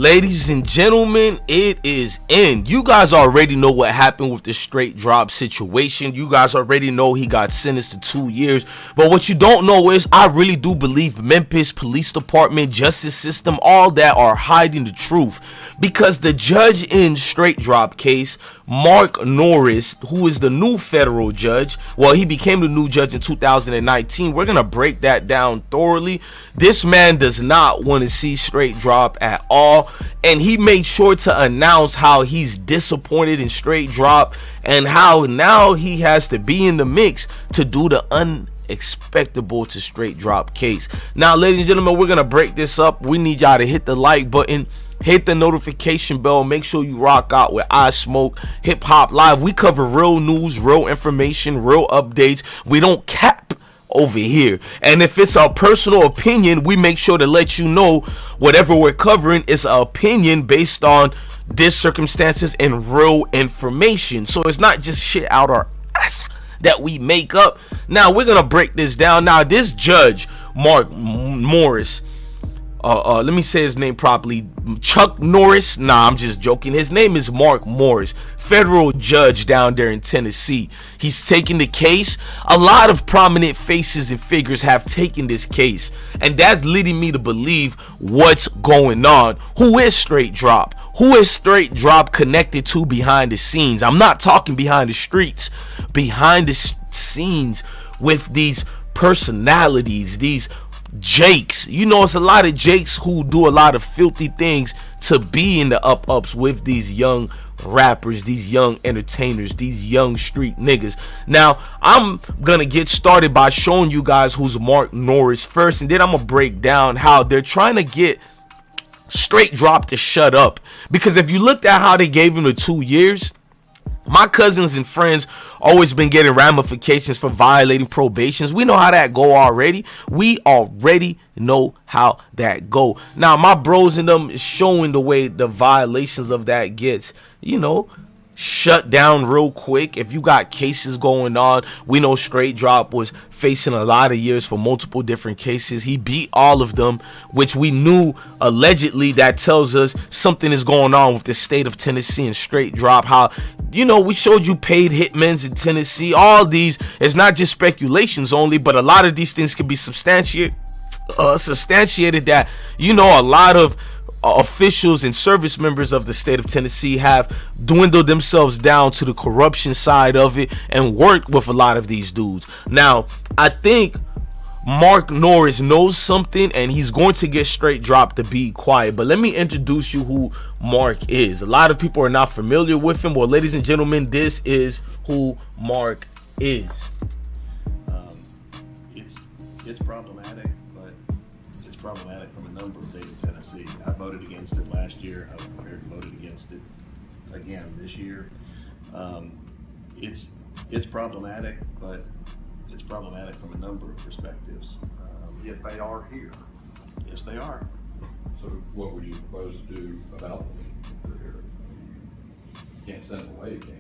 Ladies and gentlemen, it is in. You guys already know what happened with the Straight Drop situation. You guys already know he got sentenced to 2 years. But what you don't know is I really do believe Memphis Police Department, justice system, all that are hiding the truth. Because the judge in Straight Drop case, Mark Norris, who is the new federal judge, well, he became the new judge in 2019. We're going to break that down thoroughly. This man does not want to see Straight Drop at all. And he made sure to announce how he's disappointed in Straight Drop and how now he has to be in the mix to do the unexpectable to Straight Drop case. Now, ladies and gentlemen, we're going to break this up. We need y'all to hit the like button. Hit the notification bell. Make sure you rock out with I Smoke Hip Hop Live. We cover real news, real information, real updates. We don't cap over here. And if it's a personal opinion, we make sure to let you know whatever we're covering is an opinion based on this circumstances and real information. So it's not just shit out our ass that we make up. Now we're gonna break this down. Now this judge, Mark Morris, let me say his name properly. Chuck Norris. Nah, I'm just joking. His name is Mark Morris, federal judge down there in Tennessee. He's taking the case. A lot of prominent faces and figures have taken this case, and that's leading me to believe what's going on. Who is Straight Drop? Who is Straight Drop connected to behind the scenes? I'm not talking behind the streets, behind the scenes with these personalities, these Jakes. You know, it's a lot of Jakes who do a lot of filthy things to be in the ups with these young rappers, these young entertainers, these young street niggas. Now I'm gonna get started by showing you guys who's Mark Norris first, and then I'm gonna break down how they're trying to get Straight Drop to shut up. Because if you looked at how they gave him the 2 years, my cousins and friends always been getting ramifications for violating probations. We know how that go already. We already know how that go. Now my bros and them is showing the way the violations of that gets, you know, shut down real quick. If you got cases going on, we know Straight Drop was facing a lot of years for multiple different cases. He beat all of them, which we knew allegedly. That tells us something is going on with the state of Tennessee and Straight Drop. How, you know, we showed you paid hitmen in Tennessee. All these, it's not just speculations only, but a lot of these things can be substantiated that, you know, a lot of officials and service members of the state of Tennessee have dwindled themselves down to the corruption side of it and worked with a lot of these dudes. Now, I think Mark Norris knows something and he's going to get Straight Drop to be quiet. But let me introduce you who Mark is. A lot of people are not familiar with him. Well, ladies and gentlemen, this is who Mark is. It's problematic, but it's problematic from a number of states of Tennessee. I voted against it last year. I was prepared to vote against it again this year. It's problematic, but it's problematic from a number of perspectives. Yet they are here. Yes, they are. So what would you propose to do about them if they're here? You can't send them away, can you?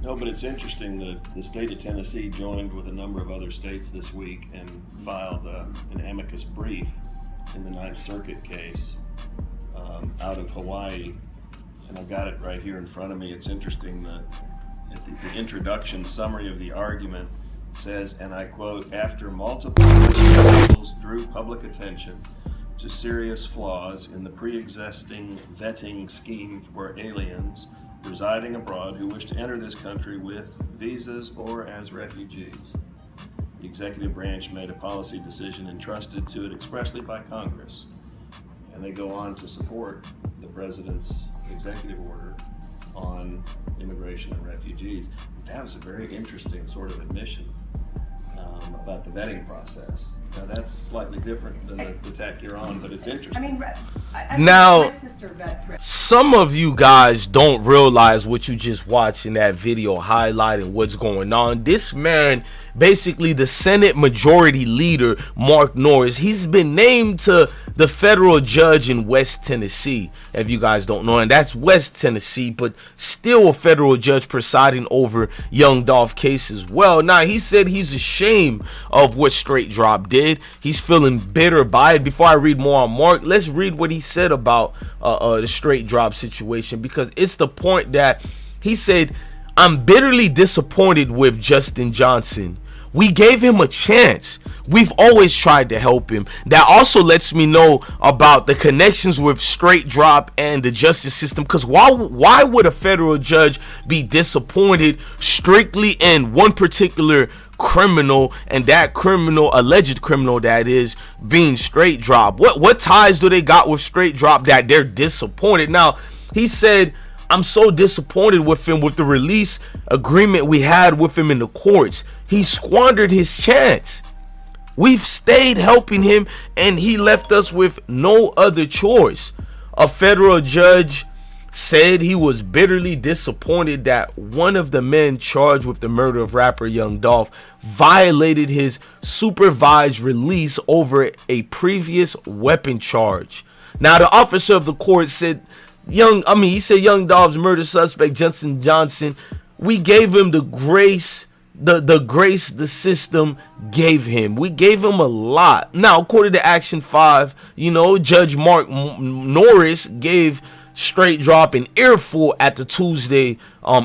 No, but it's interesting that the state of Tennessee joined with a number of other states this week and filed an amicus brief in the Ninth Circuit case out of Hawaii. And I've got it right here in front of me. It's interesting that the introduction summary of the argument says, and I quote, after multiple proposals drew public attention to serious flaws in the pre-existing vetting scheme for aliens residing abroad who wish to enter this country with visas or as refugees, the executive branch made a policy decision entrusted to it expressly by Congress. And they go on to support the president's executive order on immigration and refugees. That was a very interesting sort of admission about the vetting process. Now that's slightly different than the tack you're on, but it's interesting. I mean, Now, my sister vets. some of you guys don't realize what you just watched in that video highlighting what's going on. This man, basically the Senate Majority Leader, Mark Norris, he's been named to the federal judge in West Tennessee, if you guys don't know, and that's West Tennessee, but still a federal judge presiding over young Dolph case as well. Now, he said he's ashamed of what Straightdroppp did. He's feeling bitter by it. Before I read more on Mark, let's read what he said about the Straightdroppp situation, because it's the point that he said, "I'm bitterly disappointed with Justin Johnson. We gave him a chance. We've always tried to help him." That also lets me know about the connections with Straightdroppp and the justice system, because why would a federal judge be disappointed strictly in one particular criminal, and that criminal, alleged criminal that is, being Straightdroppp? What ties do they got with Straightdroppp that they're disappointed? Now, he said, "I'm so disappointed with him with the release agreement we had with him in the courts. He squandered his chance. We've stayed helping him, and he left us with no other choice." A federal judge said he was bitterly disappointed that one of the men charged with the murder of rapper Young Dolph violated his supervised release over a previous weapon charge. Now, the officer of the court said, Young Dolph's murder suspect, Justin Johnson, we gave him the grace the system gave him. We gave him a lot. Now, according to Action 5, Judge Mark Norris gave Straightdroppp an earful at the Tuesday,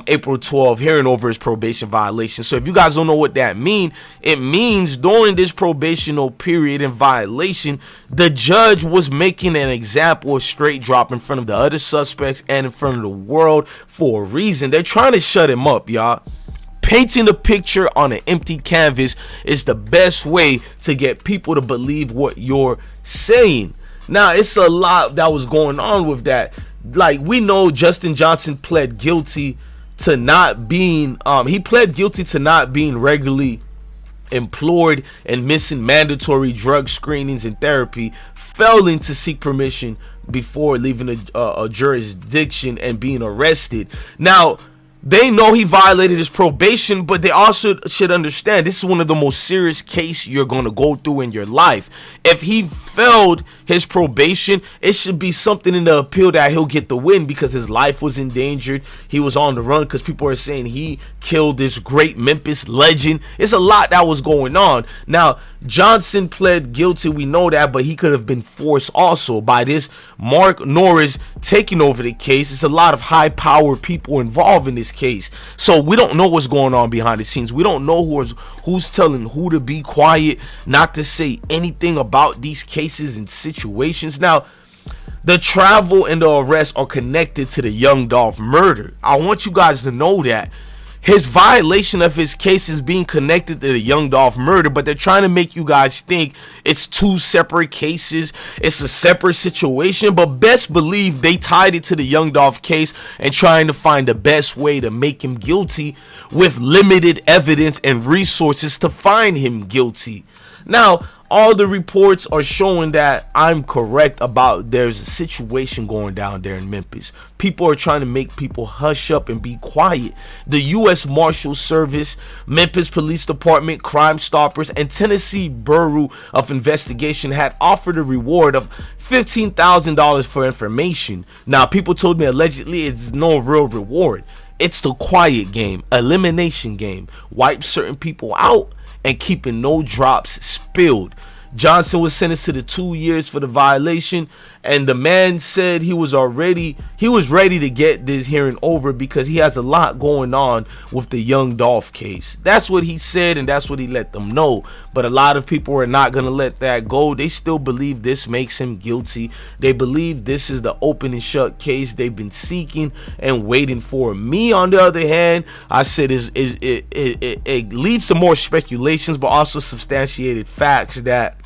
April 12th hearing over his probation violation. So if you guys don't know what that means, it means during this probational period and violation, the judge was making an example of Straightdroppp in front of the other suspects and in front of the world for a reason. They're trying to shut him up, y'all. Painting a picture on an empty canvas is the best way to get people to believe what you're saying. Now, it's a lot that was going on with that. Like, we know Justin Johnson pled guilty to not being regularly employed and missing mandatory drug screenings and therapy, failing to seek permission before leaving a jurisdiction and being arrested. Now, they know he violated his probation, but they also should understand this is one of the most serious cases you're going to go through in your life. If he failed his probation, it should be something in the appeal that he'll get the win, because his life was endangered. He was on the run because people are saying he killed this great Memphis legend. It's a lot that was going on. Now, Johnson pled guilty, we know that, but he could have been forced also by this Mark Norris taking over the case. It's a lot of high power people involved in this case, so we don't know what's going on behind the scenes. We don't know who's telling who to be quiet, not to say anything about these cases and situations. Now, the travel and the arrest are connected to the Young Dolph murder. I want you guys to know that his violation of his case is being connected to the Young Dolph murder, but they're trying to make you guys think it's two separate cases, it's a separate situation. But best believe they tied it to the Young Dolph case and trying to find the best way to make him guilty with limited evidence and resources to find him guilty. Now, all the reports are showing that I'm correct about there's a situation going down there in Memphis. People are trying to make people hush up and be quiet. The U.S. Marshal Service, Memphis Police Department, Crime Stoppers, and Tennessee Bureau of Investigation had offered a reward of $15,000 for information. Now, people told me allegedly it's no real reward. It's the quiet game, elimination game. Wipe certain people out and keeping no drops spilled. Johnson was sentenced to the 2 years for the violation, and the man said he was ready to get this hearing over because he has a lot going on with the Young Dolph case. That's what he said, and that's what he let them know. But a lot of people are not going to let that go. They still believe this makes him guilty. They believe this is the open and shut case they've been seeking and waiting for. Me, on the other hand, I said it leads to more speculations, but also substantiated facts that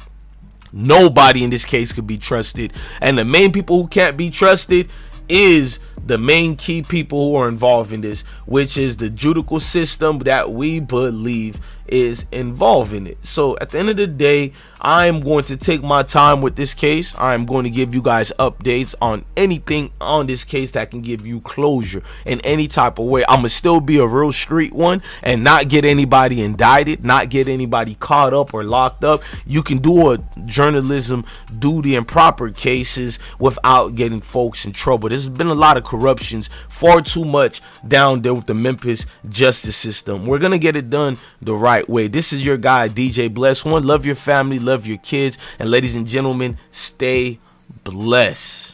nobody in this case could be trusted, and the main people who can't be trusted is the main key people who are involved in this, which is the judicial system that we believe is involved in it. So at the end of the day, I'm going to take my time with this case. I'm going to give you guys updates on anything on this case that can give you closure in any type of way. I'm gonna still be a real street one and not get anybody indicted, not get anybody caught up or locked up. You can do a journalism duty in proper cases without getting folks in trouble. There's been a lot of corruptions, far too much down there with the Memphis justice system. We're gonna get it done the right way. This is your guy, DJ Bless One. Love your family, love your kids, and ladies and gentlemen, stay blessed.